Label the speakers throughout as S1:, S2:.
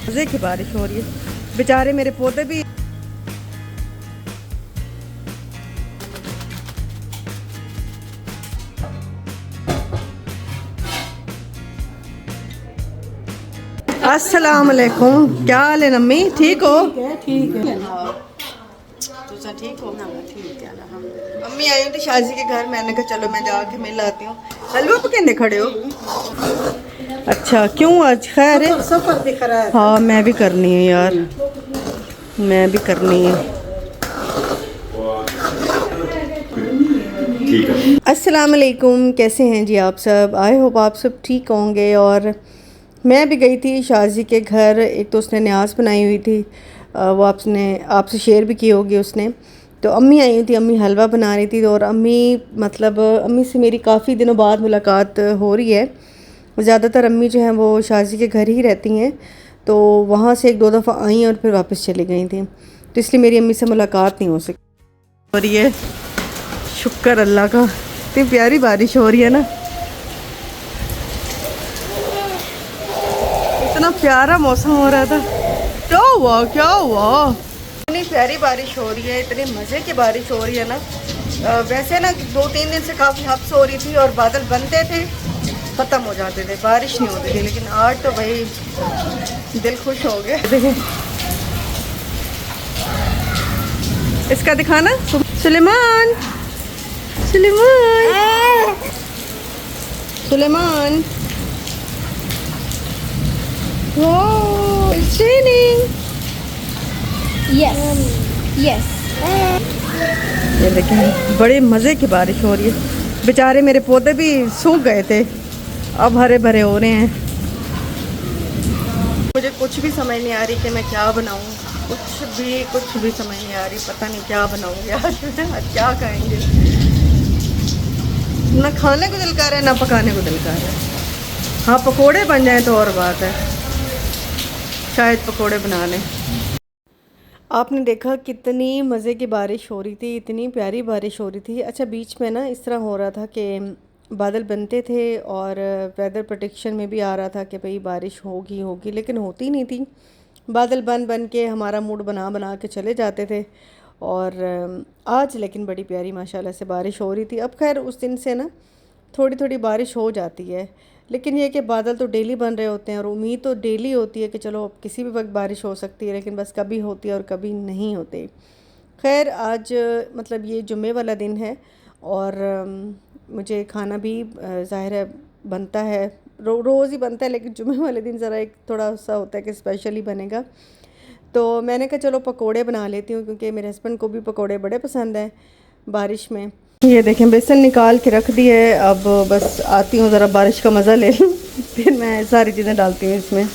S1: मज़े की बारिश हो रही है, बेचारे मेरे पौधे भी। अस्सलाम वालेकुम, क्या हाल है नम्मी? ठीक हो?
S2: ठीक है।
S1: तुझे ठीक हो? ठीक है अल्हम्दुलिल्लाह। मम्मी आई थी शाजी के घर, मैंने कहा चलो मैं जाके मिल आती हूँ। हलवा पकाने खड़े हो? अच्छा, क्यों आज खैर है?
S2: सफर दिख रहा है।
S1: हाँ मैं भी करनी है यार, मैं भी करनी है। अस्सलाम वालेकुम, कैसे हैं जी आप सब? आई होप आप सब ठीक होंगे। और मैं भी गई थी शाजी के घर, एक तो उसने न्याज बनाई हुई थी, वो आपसे शेयर भी की होगी उसने। तो अम्मी आई हुई थी, अम्मी हलवा बना रही थी। और अम्मी से मेरी काफ़ी दिनों बाद मुलाकात हो रही है। ज़्यादातर अम्मी जो हैं वो शाजी के घर ही रहती हैं, तो वहाँ से एक दो दफ़ा आई और फिर वापस चली गई थी, तो इसलिए मेरी अम्मी से मुलाकात नहीं हो सकी। और ये शुक्र अल्लाह का, इतनी प्यारी बारिश हो रही है ना, इतना प्यारा मौसम हो रहा था। क्या हुआ क्या हुआ? इतनी प्यारी बारिश हो रही है, इतनी मज़े की बारिश हो रही है ना। वैसे ना 2-3 दिन से काफ़ी हफ्स हो रही थी और बादल बनते थे, ख़त्म हो जाते थे, बारिश नहीं होती थी। लेकिन आज तो भाई दिल खुश हो गया। देखिए इसका दिखाना, Suleman Suleman Suleman, wow, it's raining.
S3: Yes. Yes.
S1: ये देखें बड़े मज़े की बारिश हो रही है, बेचारे मेरे पौधे भी सूख गए थे, अब हरे भरे हो रहे हैं। मुझे कुछ भी समझ नहीं आ रही कि मैं क्या बनाऊं, कुछ भी समझ नहीं आ रही, पता नहीं क्या बनाऊंगी आज क्या खाएंगे। ना खाने को दिल कर रहा है ना पकाने को दिल कर रहा है। हाँ पकोड़े बन जाए तो और बात है, शायद पकोड़े बना लें। आपने देखा कितनी मज़े की बारिश हो रही थी, इतनी प्यारी बारिश हो रही थी। अच्छा बीच में ना इस तरह हो रहा था कि बादल बनते थे और वेदर प्रोटेक्शन में भी आ रहा था कि भाई बारिश होगी होगी, लेकिन होती नहीं थी। बादल बन बन के हमारा मूड बना बना के चले जाते थे। और आज लेकिन बड़ी प्यारी माशाल्लाह से बारिश हो रही थी। अब खैर उस दिन से ना थोड़ी थोड़ी बारिश हो जाती है, लेकिन ये कि बादल तो डेली बन रहे होते हैं और उम्मीद तो डेली होती है कि चलो किसी भी वक्त बारिश हो सकती है, लेकिन बस कभी होती है और कभी नहीं होती। खैर आज मतलब ये जुम्मे वाला दिन है और मुझे खाना भी ज़ाहिर है बनता है, रोज़ ही बनता है, लेकिन जुम्मे वाले दिन ज़रा एक थोड़ा सा होता है कि स्पेशली बनेगा। तो मैंने कहा चलो पकोड़े बना लेती हूँ, क्योंकि मेरे हस्बैंड को भी पकोड़े बड़े पसंद हैं बारिश में। ये देखें बेसन निकाल के रख दी है, अब बस आती हूँ ज़रा बारिश का मज़ा ले लूँ फिर मैं सारी चीज़ें डालती हूँ इसमें।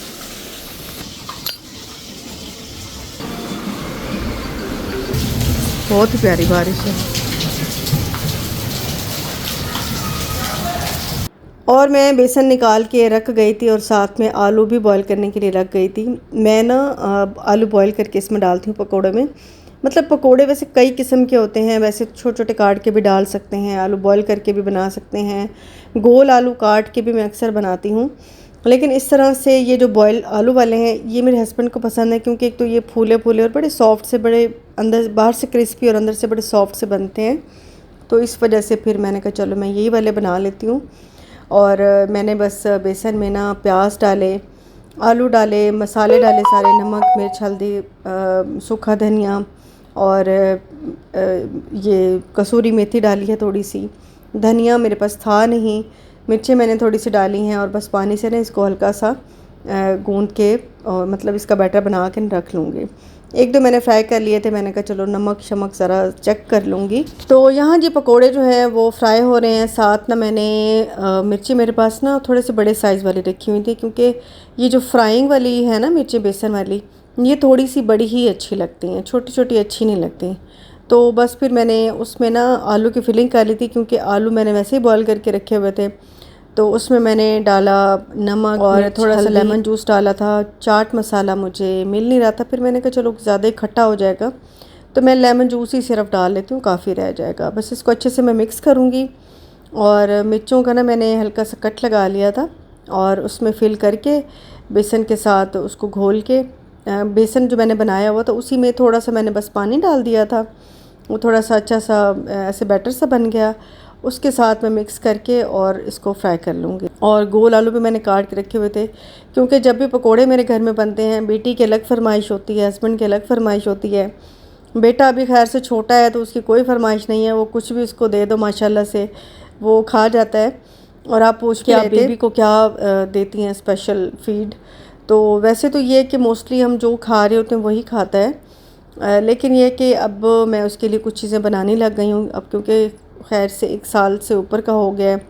S1: बहुत ही प्यारी बारिश है। और मैं बेसन निकाल के रख गई थी और साथ में आलू भी बॉईल करने के लिए रख गई थी। मैं ना आलू बॉईल करके इसमें डालती हूँ पकोड़े में। मतलब पकोड़े वैसे कई किस्म के होते हैं, वैसे छोटे छोटे काट के भी डाल सकते हैं, आलू बॉईल करके भी बना सकते हैं, गोल आलू काट के भी मैं अक्सर बनाती हूँ। लेकिन इस तरह से ये जो बॉयल आलू वाले हैं ये मेरे हस्बैंड को पसंद है, क्योंकि एक तो ये फूले फूले और बड़े सॉफ्ट से, बड़े अंदर बाहर से क्रिस्पी और अंदर से बड़े सॉफ्ट से बनते हैं। तो इस वजह से फिर मैंने कहा चलो मैं यही वाले बना लेती हूँ। और मैंने बस बेसन में ना प्याज डाले, आलू डाले, मसाले डाले सारे, नमक मिर्च हल्दी, सूखा धनिया और ये कसूरी मेथी डाली है थोड़ी सी, धनिया मेरे पास था नहीं, मिर्चें मैंने थोड़ी सी डाली हैं। और बस पानी से ना इसको हल्का सा गूंद के और मतलब इसका बैटर बना के रख लूँगी। एक दो मैंने फ्राई कर लिए थे, मैंने कहा चलो नमक शमक ज़रा चेक कर लूँगी। तो यहाँ जी पकोड़े जो हैं वो फ्राई हो रहे हैं। साथ ना मैंने मिर्ची मेरे पास ना थोड़े से बड़े साइज़ वाली रखी हुई थी, क्योंकि ये जो फ्राइंग वाली है ना मिर्ची बेसन वाली, ये थोड़ी सी बड़ी ही अच्छी लगती हैं, छोटी छोटी अच्छी नहीं लगती। तो बस फिर मैंने उसमें ना आलू की फिलिंग कर ली थी, क्योंकि आलू मैंने वैसे ही बॉयल करके रखे हुए थे। तो उसमें मैंने डाला नमक और थोड़ा सा लेमन जूस डाला था। चाट मसाला मुझे मिल नहीं रहा था, फिर मैंने कहा चलो ज़्यादा इकट्ठा हो जाएगा तो मैं लेमन जूस ही सिर्फ डाल लेती हूँ, काफ़ी रह जाएगा। बस इसको अच्छे से मैं मिक्स करूँगी। और मिर्चों का ना मैंने हल्का सा कट लगा लिया था और उसमें फिल करके बेसन के साथ उसको घोल के, बेसन जो मैंने बनाया हुआ था उसी में थोड़ा सा मैंने बस पानी डाल दिया था, वो थोड़ा सा अच्छा सा ऐसे बैटर सा बन गया। उसके साथ मैं मिक्स करके और इसको फ्राई कर लूँगी। और गोल आलू भी मैंने काट के रखे हुए थे, क्योंकि जब भी पकोड़े मेरे घर में बनते हैं बेटी की अलग फरमाइश होती है, हस्बैंड की अलग फरमाइश होती है। बेटा अभी खैर से छोटा है तो उसकी कोई फरमाइश नहीं है, वो कुछ भी उसको दे दो माशाल्लाह से वो खा जाता है। और आप पूछ के आप बेबी को क्या देती हैं स्पेशल फीड? तो वैसे तो ये है कि मोस्टली हम जो खा रहे होते हैं वही खाता है, लेकिन ये कि अब मैं उसके लिए कुछ चीज़ें बनाने लग गई हूँ अब, क्योंकि खैर से 1 साल से ऊपर का हो गया है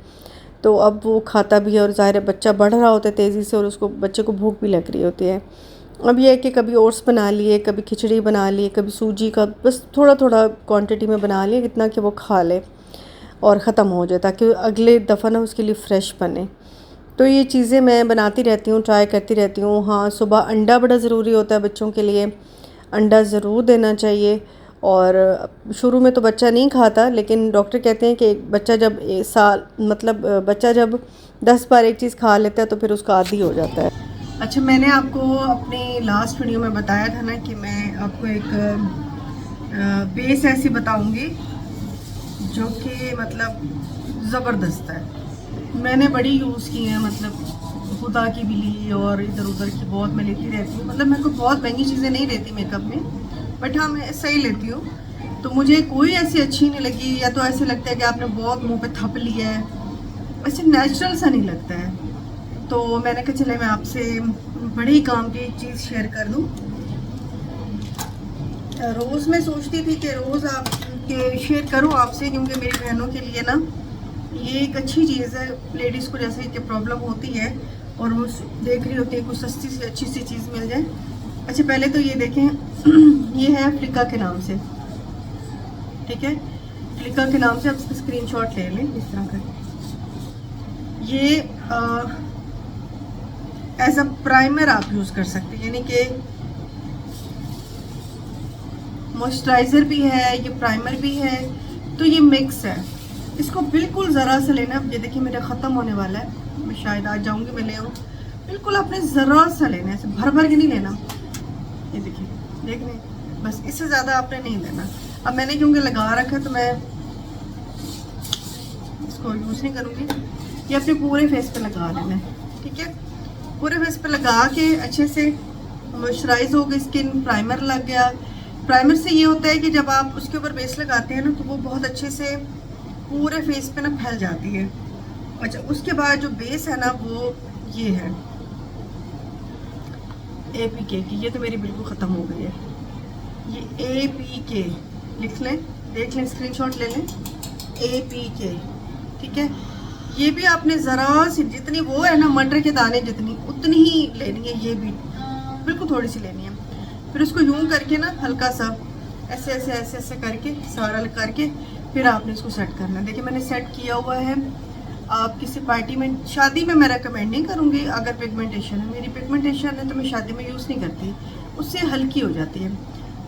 S1: तो अब वो खाता भी है और ज़ाहिर है बच्चा बढ़ रहा होता है तेज़ी से और उसको बच्चे को भूख भी लग रही होती है। अब ये है कि कभी ओट्स बना लिए, कभी खिचड़ी बना ली, कभी सूजी का बस थोड़ा थोड़ा क्वांटिटी में बना लिया, इतना कि वो खा ले और ख़त्म हो जाए, ताकि अगले दफ़ा ना उसके लिए फ़्रेश बने। तो ये चीज़ें मैं बनाती रहती हूँ, ट्राई करती रहती हूँ। हाँ, सुबह अंडा बड़ा ज़रूरी होता है बच्चों के लिए, अंडा ज़रूर देना चाहिए। और शुरू में तो बच्चा नहीं खाता, लेकिन डॉक्टर कहते हैं कि एक बच्चा जब बच्चा जब 10 बार एक चीज़ खा लेता है तो फिर उसका आदी हो जाता है। अच्छा, मैंने आपको अपनी लास्ट वीडियो में बताया था ना कि मैं आपको एक बेस ऐसी बताऊंगी जो कि मतलब ज़बरदस्त है। मैंने बड़ी यूज़ की है, मतलब खुदा की भी ली और इधर उधर की बहुत मैं लेती रहती हूँ। मतलब मेरे को बहुत महंगी चीज़ें नहीं लेती मेकअप में, बट हाँ मैं सही लेती हूँ। तो मुझे कोई ऐसी अच्छी नहीं लगी, या तो ऐसे लगता है कि आपने बहुत मुंह पे थप लिया है, ऐसे नेचुरल सा नहीं लगता है। तो मैंने कहा चले मैं आपसे बड़े ही काम की एक चीज़ शेयर कर दूँ। रोज़ मैं सोचती थी कि रोज़ आप के शेयर करूँ आपसे, क्योंकि मेरी बहनों के लिए ना ये एक अच्छी चीज़ है। लेडीज़ को जैसे कि प्रॉब्लम होती है और वो देख रही होती है कुछ सस्ती से अच्छी सी चीज़ मिल जाए। अच्छा, पहले तो ये देखें ये है फ्लिका के नाम से, ठीक है, फ्लिका के नाम से आप इसका स्क्रीनशॉट ले लें इस तरह का। ये एज अ प्राइमर आप यूज़ कर सकते हैं, यानी कि मॉइस्चराइज़र भी है, ये प्राइमर भी है, तो ये मिक्स है। इसको बिल्कुल ज़रा सा लेना। ये देखिए मेरा ख़त्म होने वाला है, मैं शायद आज जाऊँगी मैं ले आऊँ। बिल्कुल आपने ज़रा सा लेना है, ऐसे भर भर के नहीं लेना। ये देखिए, देख लें, बस इससे ज़्यादा आपने नहीं लेना। अब मैंने क्योंकि लगा रखा है तो मैं इसको यूज़ नहीं करूँगी। ये अपने पूरे फेस पे लगा लेना है, ठीक है। पूरे फेस पे लगा के अच्छे से मॉइस्चराइज हो गई स्किन, प्राइमर लग गया। प्राइमर से ये होता है कि जब आप उसके ऊपर बेस लगाते हैं ना तो वो बहुत अच्छे से पूरे फेस पे ना फैल जाती है। अच्छा, उसके बाद जो बेस है ना वो ये है APK की। ये तो मेरी बिल्कुल ख़त्म हो गई है। ये APK लिख लें, देख लें, स्क्रीनशॉट ले लें, APK, ठीक है। ये भी आपने ज़रा सी, जितनी वो है ना मटर के दाने जितनी, उतनी ही लेनी है। ये भी बिल्कुल थोड़ी सी लेनी है। फिर उसको यूं करके ना हल्का सा ऐसे ऐसे ऐसे ऐसे करके सारा करके फिर आपने इसको सेट करना है। देखिए मैंने सेट किया हुआ है। आप किसी पार्टी में, शादी में मैं रेकमेंड नहीं करूँगी। अगर पिगमेंटेशन है, मेरी पिगमेंटेशन है तो मैं शादी में यूज़ नहीं करती, उससे हल्की हो जाती है।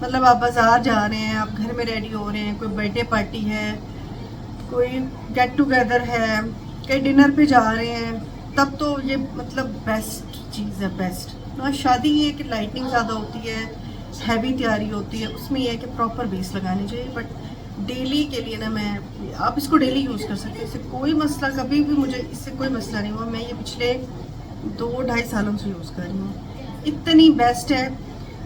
S1: मतलब आप बाज़ार जा रहे हैं, आप घर में रेडी हो रहे हैं, कोई बर्थडे पार्टी है, कोई गेट टुगेदर है, कहीं डिनर पे जा रहे हैं, तब तो ये मतलब बेस्ट चीज़ है, बेस्ट। ना शादी ये है कि लाइटनिंग ज़्यादा होती है, हैवी तैयारी होती है, उसमें यह है कि प्रॉपर बेस लगानी चाहिए। बट डेली के लिए ना मैं, आप इसको डेली यूज़ कर सकते हैं, इससे कोई मसला, कभी भी मुझे इससे कोई मसला नहीं हुआ। मैं ये पिछले 2-2.5 सालों से यूज़ कर रही हूँ, इतनी बेस्ट है।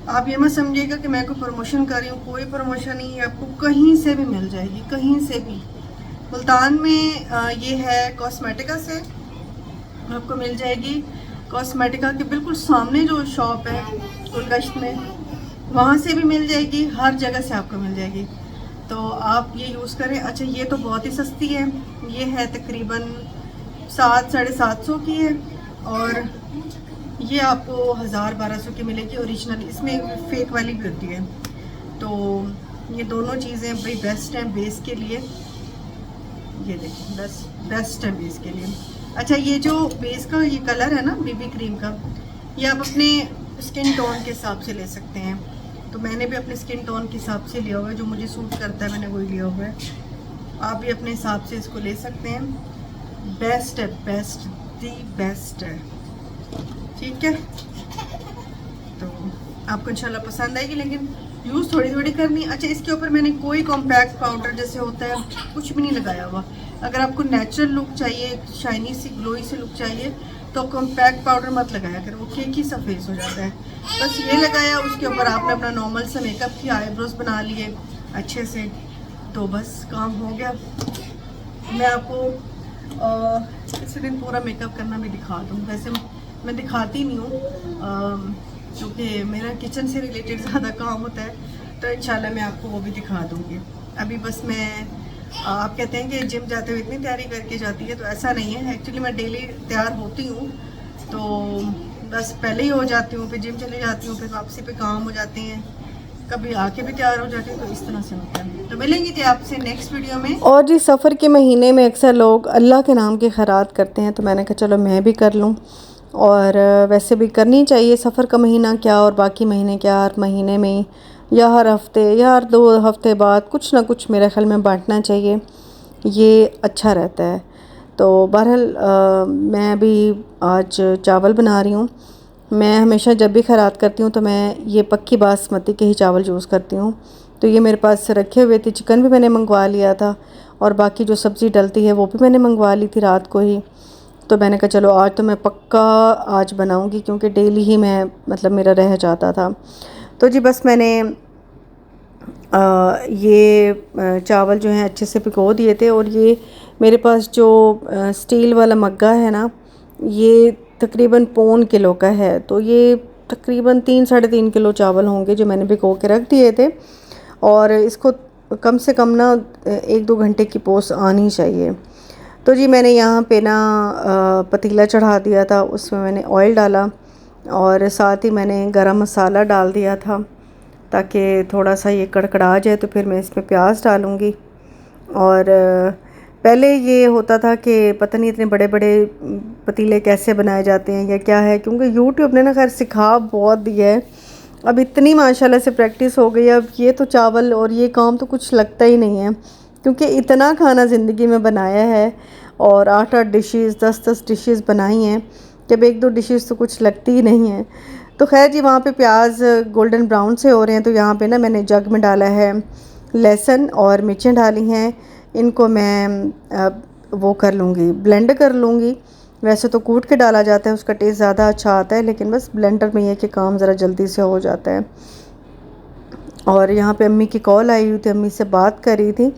S1: आप ये मत समझिएगा कि मैं कोई प्रमोशन कर रही हूँ, कोई प्रमोशन नहीं है, आपको कहीं से भी मिल जाएगी, कहीं से भी। मुल्तान में ये है कॉस्मेटिका से आपको मिल जाएगी। कॉस्मेटिका के बिल्कुल सामने जो शॉप है गुलगश्त में, वहाँ से भी मिल जाएगी, हर जगह से आपको मिल जाएगी। तो आप ये यूज़ करें। अच्छा, ये तो बहुत ही सस्ती है, ये है तकरीबन 700-750 की है, और ये आपको 1000-1200 की मिलेगी ओरिजिनल। इसमें फेक वाली भी होती है। तो ये दोनों चीज़ें बड़ी बेस्ट हैं बेस के लिए। ये देखिए बेस्ट है बेस के लिए। अच्छा, ये जो बेस का ये कलर है ना बीबी क्रीम का, ये आप अपने स्किन टोन के हिसाब से ले सकते हैं। तो मैंने भी अपने स्किन टोन के हिसाब से लिया हुआ है, जो मुझे सूट करता है मैंने वही लिया हुआ है। आप भी अपने हिसाब से इसको ले सकते हैं। बेस्ट है, बेस्ट। दी बेस्ट है। ठीक है, तो आपको इंशाल्लाह पसंद आएगी, लेकिन यूज़ थोड़ी थोड़ी करनी। अच्छा, इसके ऊपर मैंने कोई कॉम्पैक्ट पाउडर जैसे होता है कुछ भी नहीं लगाया हुआ। अगर आपको नेचुरल लुक चाहिए, शाइनी सी ग्लोई सी लुक चाहिए, तो कॉम्पैक्ट पाउडर मत लगाया कर, वो केकी सा फेस हो जाता है। बस ये लगाया, उसके ऊपर आपने अपना नॉर्मल सा मेकअप किया, आईब्रोज बना लिए अच्छे से, तो बस काम हो गया। मैं आपको इसी दिन पूरा मेकअप करना भी दिखा दूँ। वैसे मैं दिखाती नहीं हूँ क्योंकि मेरा किचन से रिलेटेड ज़्यादा काम होता है, तो इंशाल्लाह मैं आपको वो भी दिखा दूँगी। अभी बस मैं आप कहते हैं कि जिम जाते हुए इतनी तैयारी करके जाती है, तो ऐसा नहीं है। एक्चुअली मैं डेली तैयार होती हूँ, तो बस पहले ही हो जाती हूँ, फिर जिम चले जाती हूँ, फिर वापसी पे काम हो जाते हैं, कभी आके भी तैयार हो जाती हूँ, तो इस तरह से होता है। तो मिलेंगे थे आपसे नेक्स्ट वीडियो में। और जी, सफ़र के महीने में अक्सर लोग अल्लाह के नाम के खैरात करते हैं, तो मैंने कहा चलो मैं भी कर लूँ। और वैसे भी करनी चाहिए, सफ़र का महीना क्या और बाकी महीने क्या, हर महीने में या हर हफ्ते या हर 2 हफ्ते बाद कुछ ना कुछ मेरे ख्याल में बांटना चाहिए, ये अच्छा रहता है। तो बहरहाल मैं अभी आज चावल बना रही हूँ। मैं हमेशा जब भी खैरात करती हूँ तो मैं ये पक्की बासमती के ही चावल यूज़ करती हूँ। तो ये मेरे पास रखे हुए थे, चिकन भी मैंने मंगवा लिया था और बाकी जो सब्ज़ी डलती है वो भी मैंने मंगवा ली थी रात को ही। तो मैंने कहा चलो आज तो मैं पक्का आज बनाऊँगी, क्योंकि डेली ही मैं मतलब मेरा रह जाता था। तो जी बस मैंने ये चावल जो हैं अच्छे से भिगो दिए थे, और ये मेरे पास जो स्टील वाला मग्गा है ना, ये तकरीबन 1.25 किलो का है। तो ये तकरीबन 3-3.5 किलो चावल होंगे जो मैंने भिगो के रख दिए थे। और इसको कम से कम ना 1-2 घंटे की पोस आनी चाहिए। तो जी मैंने यहाँ पे ना पतीला चढ़ा दिया था, उसमें मैंने ऑयल डाला और साथ ही मैंने गरम मसाला डाल दिया था, ताकि थोड़ा सा ये कड़कड़ा जाए। तो फिर मैं इसमें प्याज डालूँगी। और पहले ये होता था कि पता नहीं इतने बड़े बड़े पतीले कैसे बनाए जाते हैं या क्या है, क्योंकि यूट्यूब ने ना खैर सिखा बहुत दिया है। अब इतनी माशाल्लाह से प्रैक्टिस हो गई, अब ये तो चावल और ये काम तो कुछ लगता ही नहीं है, क्योंकि इतना खाना ज़िंदगी में बनाया है और 8-8 डिशेज़ 10-10 डिशेज़ बनाई हैं कि अब 1-2 डिशेज़ तो कुछ लगती ही नहीं है। तो खैर जी, वहाँ पे प्याज गोल्डन ब्राउन से हो रहे हैं, तो यहाँ पे ना मैंने जग में डाला है लहसुन और मिर्चें डाली हैं। इनको मैं वो कर लूँगी, ब्लेंड कर लूँगी। वैसे तो कूट के डाला जाता है, उसका टेस्ट ज़्यादा अच्छा आता है, लेकिन बस ब्लेंडर में ये कि काम ज़रा जल्दी से हो जाता है। और यहाँ पे अम्मी की कॉल आई हुई थी, अम्मी से बात कर रही थी।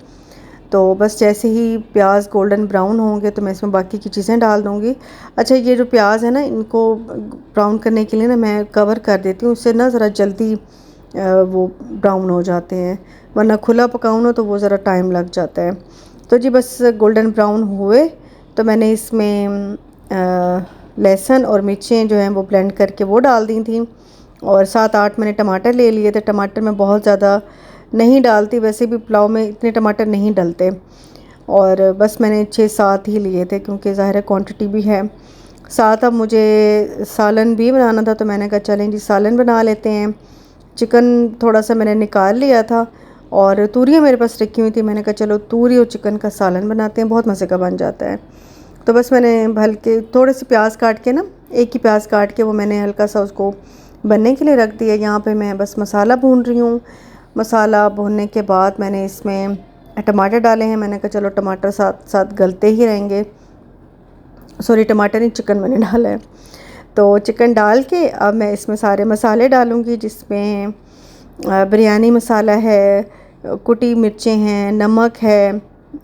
S1: तो बस जैसे ही प्याज गोल्डन ब्राउन होंगे तो मैं इसमें बाकी की चीज़ें डाल दूँगी। अच्छा, ये जो प्याज है ना, इनको ब्राउन करने के लिए ना मैं कवर कर देती हूँ, उससे ना ज़रा जल्दी वो ब्राउन हो जाते हैं, वरना खुला पकाऊँ ना तो वो ज़रा टाइम लग जाता है। तो जी बस गोल्डन ब्राउन हुए तो मैंने इसमें लहसुन और मिर्चें जो हैं वो ब्लेंड करके वो डाल दी थी। और 7-8 मैंने टमाटर ले लिए थे। टमाटर मैं बहुत ज़्यादा नहीं डालती, वैसे भी पुलाव में इतने टमाटर नहीं डलते, और बस मैंने 6-7 ही लिए थे, क्योंकि ज़ाहिर है क्वांटिटी भी है। साथ अब मुझे सालन भी बनाना था, तो मैंने कहा चलें जी सालन बना लेते हैं। चिकन थोड़ा सा मैंने निकाल लिया था और तूरियाँ मेरे पास रखी हुई थी, मैंने कहा चलो तूरी और चिकन का सालन बनाते हैं, बहुत मज़े का बन जाता है। तो बस मैंने हल्के थोड़े से प्याज काट के ना, एक ही प्याज काट के वो मैंने हल्का सा उसको बनने के लिए रख दिया। यहाँ पे मैं बस मसाला भून रही हूँ। मसाला भूनने के बाद मैंने इसमें टमाटर डाले हैं। मैंने कहा चलो टमाटर साथ साथ गलते ही रहेंगे, सॉरी टमाटर नहीं, चिकन मैंने डाला है। तो चिकन डाल के अब मैं इसमें सारे मसाले डालूँगी, जिसमें बिरयानी मसाला है, कुटी मिर्चें हैं, नमक है,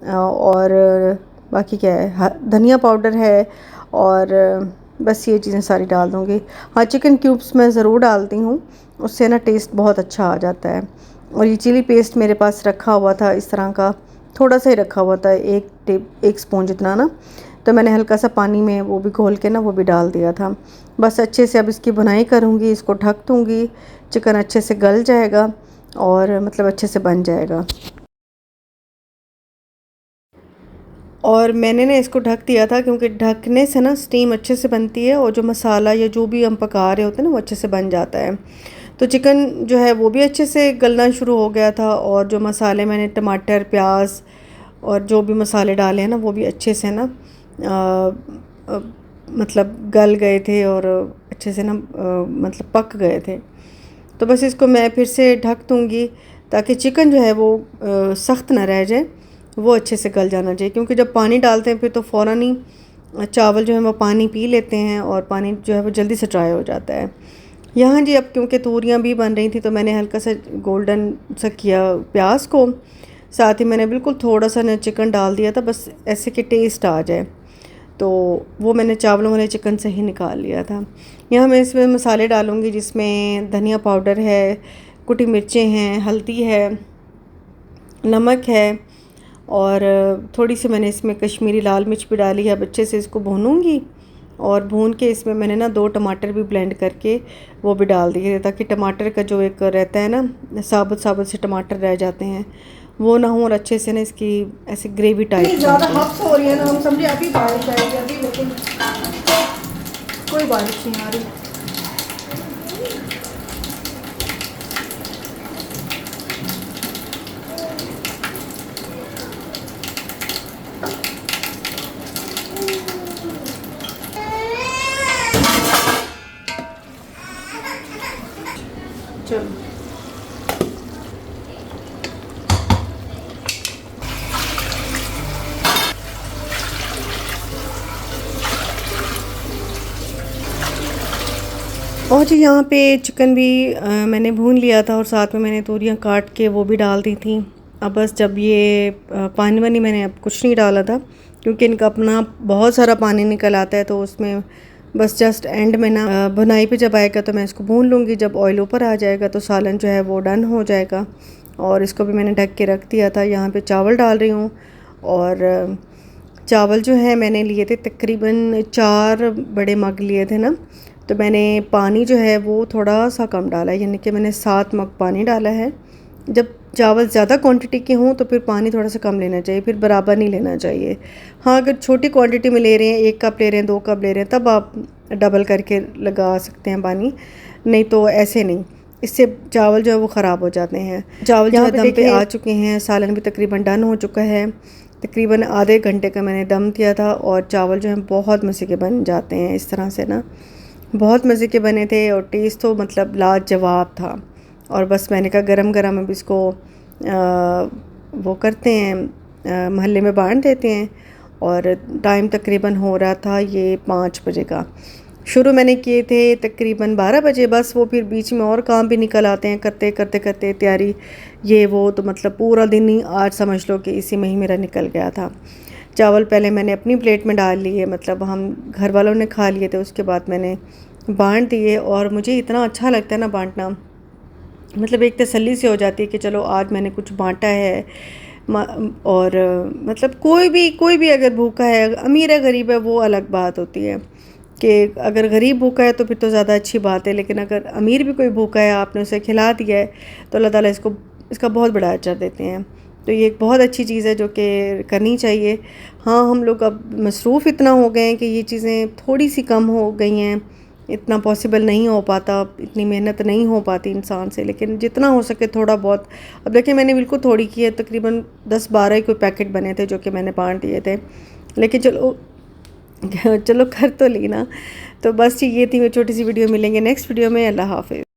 S1: और बाकी क्या है, धनिया पाउडर है, और बस ये चीज़ें सारी डाल दूँगी। हाँ, चिकन क्यूब्स मैं ज़रूर डालती हूँ, उससे ना टेस्ट बहुत अच्छा आ जाता है। और ये चिली पेस्ट मेरे पास रखा हुआ था इस तरह का, थोड़ा सा ही रखा हुआ था, एक स्पून जितना ना, तो मैंने हल्का सा पानी में वो भी घोल के ना वो भी डाल दिया था। बस अच्छे से अब इसकी भुनाई करूँगी, इसको ढक दूँगी, चिकन अच्छे से गल जाएगा और मतलब अच्छे से बन जाएगा। और मैंने ना इसको ढक दिया था, क्योंकि ढकने से ना स्टीम अच्छे से बनती है और जो मसाला या जो भी हम पका रहे होते हैं ना वो अच्छे से बन जाता है। तो चिकन जो है वो भी अच्छे से गलना शुरू हो गया था, और जो मसाले मैंने टमाटर प्याज और जो भी मसाले डाले हैं ना वो भी अच्छे से ना मतलब गल गए थे और अच्छे से ना मतलब पक गए थे। तो बस इसको मैं फिर से ढक दूँगी ताकि चिकन जो है वो सख्त ना रह जाए, वो अच्छे से गल जाना चाहिए, क्योंकि जब पानी डालते हैं फिर तो फ़ौरन ही चावल जो है वो पानी पी लेते हैं और पानी जो है वो जल्दी से ड्राई हो जाता है। यहाँ जी अब क्योंकि तूरियाँ भी बन रही थी तो मैंने हल्का सा गोल्डन सा किया प्याज को, साथ ही मैंने बिल्कुल थोड़ा सा ना चिकन डाल दिया था, बस ऐसे कि टेस्ट आ जाए। तो वो मैंने चावलों वाले चिकन से ही निकाल लिया था। यहाँ मैं इसमें मसाले डालूँगी, जिसमें धनिया पाउडर है, कुटी मिर्चें हैं, हल्दी है, नमक है और थोड़ी सी मैंने इसमें कश्मीरी लाल मिर्च भी डाली है। अब अच्छे से इसको भूनूंगी और भून के इसमें मैंने ना 2 टमाटर भी ब्लेंड करके वो भी डाल दिए, ताकि टमाटर का जो एक रहता है ना, साबुत साबुत से टमाटर रह जाते हैं, वो ना हो और अच्छे से ना इसकी ऐसे ग्रेवी टाइप ज़्यादा हफ्स हो रही है ना, हम समझे अभी बारिश आएगी अभी, लेकिन कोई बारिश नहीं आ रही। चलो और जी यहाँ पे चिकन भी मैंने भून लिया था और साथ में मैंने तोरियाँ काट के वो भी डाल दी थी। अब बस जब ये पानी वानी मैंने अब कुछ नहीं डाला था, क्योंकि इनका अपना बहुत सारा पानी निकल आता है, तो उसमें बस जस्ट एंड में ना बुनाई पे जब आएगा तो मैं इसको भून लूँगी। जब ऑयल ऊपर आ जाएगा तो सालन जो है वो डन हो जाएगा। और इसको भी मैंने ढक के रख दिया था। यहाँ पे चावल डाल रही हूँ और चावल जो है मैंने लिए थे तकरीबन 4 बड़े मग लिए थे ना, तो मैंने पानी जो है वो थोड़ा सा कम डाला है, यानी कि मैंने 7 मग पानी डाला है। जब चावल ज़्यादा क्वांटिटी के हों तो फिर पानी थोड़ा सा कम लेना चाहिए, फिर बराबर नहीं लेना चाहिए। हाँ, अगर छोटी क्वांटिटी में ले रहे हैं, 1 कप ले रहे हैं, 2 कप ले रहे हैं, तब आप डबल करके लगा सकते हैं पानी, नहीं तो ऐसे नहीं, इससे चावल जो है वो ख़राब हो जाते हैं। चावल जो है दम पे आ चुके हैं, सालन भी तकरीबन डन हो चुका है। तकरीबन आधे घंटे का मैंने दम दिया था और चावल जो है बहुत मज़े के बन जाते हैं इस तरह से ना, बहुत मज़े के बने थे और टेस्ट तो मतलब लाजवाब था। और बस मैंने कहा गरम गरम अब इसको वो करते हैं, महल्ले में बांट देते हैं। और टाइम तकरीबन हो रहा था ये 5 बजे का। शुरू मैंने किए थे तकरीबन 12 बजे, बस वो फिर बीच में और काम भी निकल आते हैं, करते करते करते तैयारी ये वो, तो मतलब पूरा दिन ही आज समझ लो कि इसी में ही मेरा निकल गया था। चावल पहले मैंने अपनी प्लेट में डाल लिए, मतलब हम घर वालों ने खा लिए थे, उसके बाद मैंने बांट दिए। और मुझे इतना अच्छा लगता है ना बांटना, मतलब एक तसल्ली से हो जाती है कि चलो आज मैंने कुछ बांटा है। और मतलब कोई भी अगर भूखा है, अमीर है गरीब है, वो अलग बात होती है कि अगर गरीब भूखा है तो फिर तो ज़्यादा अच्छी बात है, लेकिन अगर अमीर भी कोई भूखा है, आपने उसे खिला दिया है, तो अल्लाह ताला इसका बहुत बड़ा अजर देते हैं। तो ये एक बहुत अच्छी चीज़ है जो कि करनी चाहिए। हाँ, हम लोग अब मसरूफ़ इतना हो गए हैं कि ये चीज़ें थोड़ी सी कम हो गई हैं, इतना पॉसिबल नहीं हो पाता, इतनी मेहनत नहीं हो पाती इंसान से, लेकिन जितना हो सके थोड़ा बहुत। अब देखिए मैंने बिल्कुल थोड़ी की है, तकरीबन 10-12 ही कोई पैकेट बने थे जो कि मैंने बांट दिए थे, लेकिन चलो कर तो ली ना। तो बस ये थी मेरी छोटी सी वीडियो, मिलेंगे नेक्स्ट वीडियो में। अल्लाह हाफ़िज़।